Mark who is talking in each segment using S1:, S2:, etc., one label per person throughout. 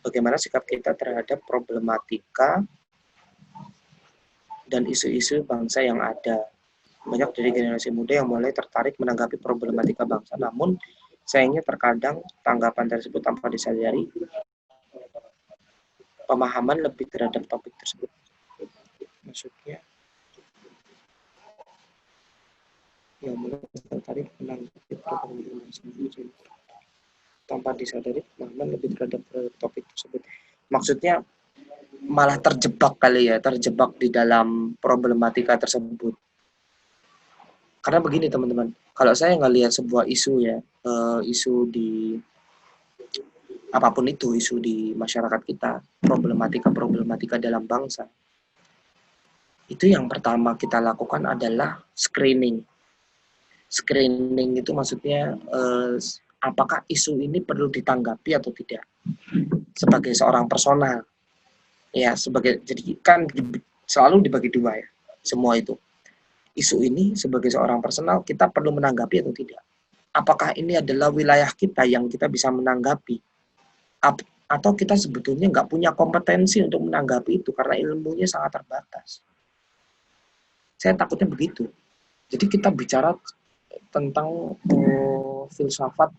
S1: bagaimana sikap kita terhadap problematika dan isu-isu bangsa yang ada. Banyak dari generasi muda yang mulai tertarik menanggapi problematika bangsa, namun sayangnya terkadang tanggapan tersebut tanpa disadari pemahaman lebih terhadap topik tersebut. Maksudnya, yang mulai tertarik menanggapi problematika bangsa tanpa disadari pemahaman lebih terhadap topik tersebut. Maksudnya malah terjebak kali ya, terjebak di dalam problematika tersebut. Karena begini teman-teman, kalau saya ngelihat sebuah isu ya, isu di apapun itu, isu di masyarakat kita, problematika dalam bangsa, itu yang pertama kita lakukan adalah screening. Screening itu maksudnya apakah isu ini perlu ditanggapi atau tidak sebagai seorang personal. Ya, jadi kan selalu dibagi dua ya, semua itu. Isu ini sebagai seorang personal kita perlu menanggapi atau tidak. Apakah ini adalah wilayah kita yang kita bisa menanggapi, atau kita sebetulnya nggak punya kompetensi untuk menanggapi itu karena ilmunya sangat terbatas. Saya takutnya begitu. Jadi kita bicara tentang filsafat,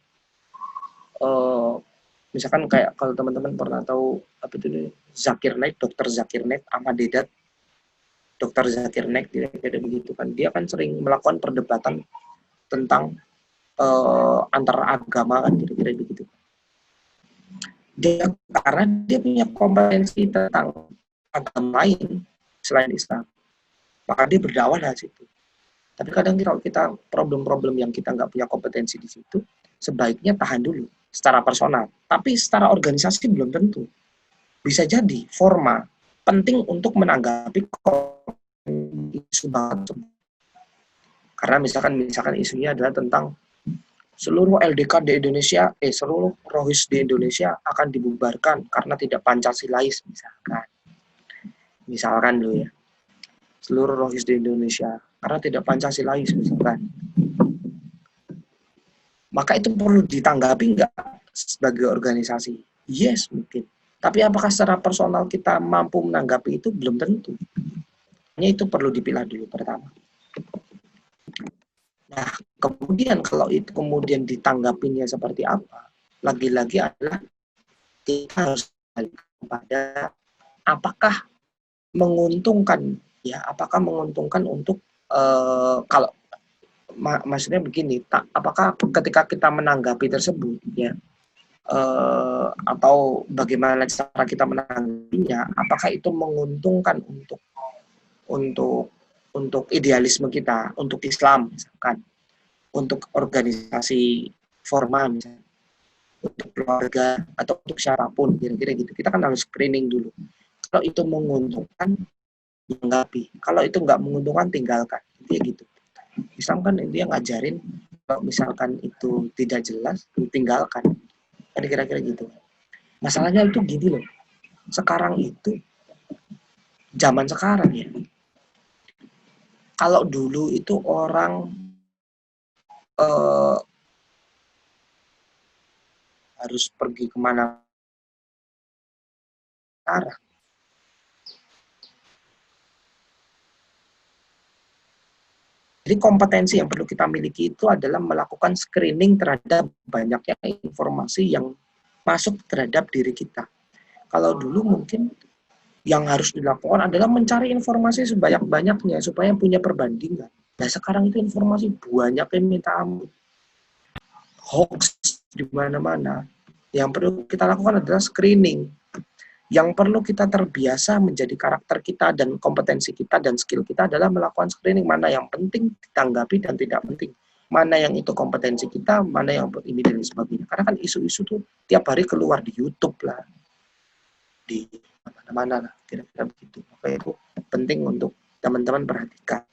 S1: misalkan kayak kalau teman-teman pernah tahu apa itu Zakir Naik, Dr. Zakir Naik, Ahmad Deedat, Dr. Zakir Naik, kira-kira begitu kan. Dia kan sering melakukan perdebatan tentang antar agama kan, kira-kira begitu. Dia karena dia punya kompetensi tentang agama lain selain Islam, maka dia berdakwah dari situ. Tapi kadang kalau kita problem-problem yang kita nggak punya kompetensi di situ, sebaiknya tahan dulu secara personal. Tapi secara organisasi belum tentu. Bisa jadi forma penting untuk menanggapi isu banget. Karena misalkan isunya adalah tentang seluruh LDK di Indonesia, seluruh Rohis di Indonesia akan dibubarkan karena tidak Pancasilais misalkan. Misalkan dulu ya. Seluruh Rohis di Indonesia karena tidak Pancasilais misalkan. Maka itu perlu ditanggapi nggak sebagai organisasi? Yes, mungkin. Tapi apakah secara personal kita mampu menanggapi itu? Belum tentu. Itu perlu dipilah dulu pertama. Nah, kemudian kalau itu kemudian ditanggapinya seperti apa? Lagi-lagi adalah kita harus balik kepada apakah menguntungkan ya, apakah menguntungkan untuk kalau maksudnya begini, apakah ketika kita menanggapi tersebut ya atau bagaimana cara kita menanggapinya, apakah itu menguntungkan untuk idealisme kita, untuk Islam misalkan, untuk organisasi formal misalnya, untuk keluarga atau untuk siapapun, kira-kira gitu. Kita kan harus screening dulu. Kalau itu menguntungkan, tanggapi. Kalau itu nggak menguntungkan, tinggalkan. Intinya gitu. Islam kan intinya ngajarin kalau misalkan itu tidak jelas, tinggalkan. Kan kira-kira gitu. Masalahnya itu gini loh. Sekarang itu zaman sekarang ya. Kalau dulu itu orang harus pergi kemana arah. Jadi kompetensi yang perlu kita miliki itu adalah melakukan screening terhadap banyaknya informasi yang masuk terhadap diri kita. Kalau dulu mungkin yang harus dilakukan adalah mencari informasi sebanyak-banyaknya supaya punya perbandingan. Nah sekarang itu informasi banyak yang minta ampun. Hoax di mana-mana. Yang perlu kita lakukan adalah screening. Yang perlu kita terbiasa menjadi karakter kita dan kompetensi kita dan skill kita adalah melakukan screening mana yang penting ditanggapi dan tidak penting. Mana yang itu kompetensi kita, mana yang ini dan sebagainya. Karena kan isu-isu tuh tiap hari keluar di YouTube lah, di mana-mana lah, kira-kira begitu. Maka itu penting untuk teman-teman perhatikan.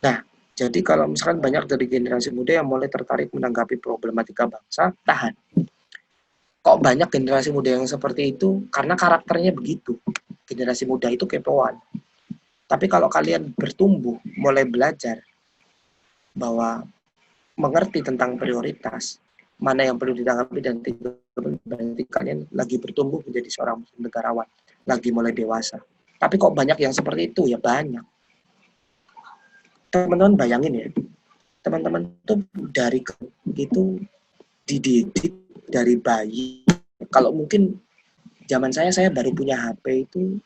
S1: Nah, jadi kalau misalkan banyak dari generasi muda yang mulai tertarik menanggapi problematika bangsa, tahan. Kok banyak generasi muda yang seperti itu? Karena karakternya begitu. Generasi muda itu kepoan. Tapi kalau kalian bertumbuh, mulai belajar bahwa mengerti tentang prioritas, mana yang perlu ditanggapi dan tidak berarti kalian lagi bertumbuh menjadi seorang muslim negarawan, lagi mulai dewasa. Tapi kok banyak yang seperti itu? Ya banyak. Teman-teman bayangin ya, teman-teman tuh dari itu dididik dari bayi. Kalau mungkin zaman saya baru punya HP itu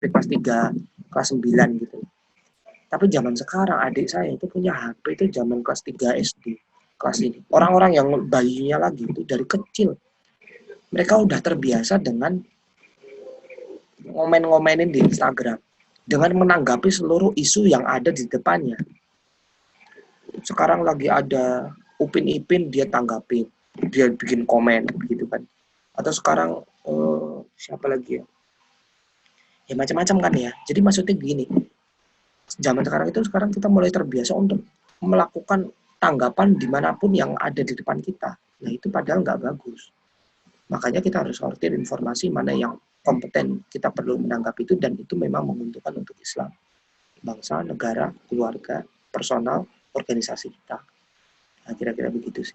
S1: kelas 3, kelas 9 gitu. Tapi zaman sekarang adik saya itu punya HP itu zaman kelas 3 SD. Kelas ini. Orang-orang yang bayinya lagi itu dari kecil. Mereka udah terbiasa dengan ngomen-ngomenin di Instagram. Dengan menanggapi seluruh isu yang ada di depannya. Sekarang lagi ada Upin Ipin, dia tanggapin. Dia bikin komen gitu kan. Atau sekarang siapa lagi ya? Ya macam-macam kan ya. Jadi maksudnya begini, zaman sekarang kita mulai terbiasa untuk melakukan tanggapan dimanapun yang ada di depan kita. Nah itu padahal nggak bagus. Makanya kita harus sortir informasi mana yang kompeten kita perlu menanggapi itu, dan itu memang menguntungkan untuk Islam, bangsa, negara, keluarga, personal, organisasi kita. Nah, kira-kira begitu sih.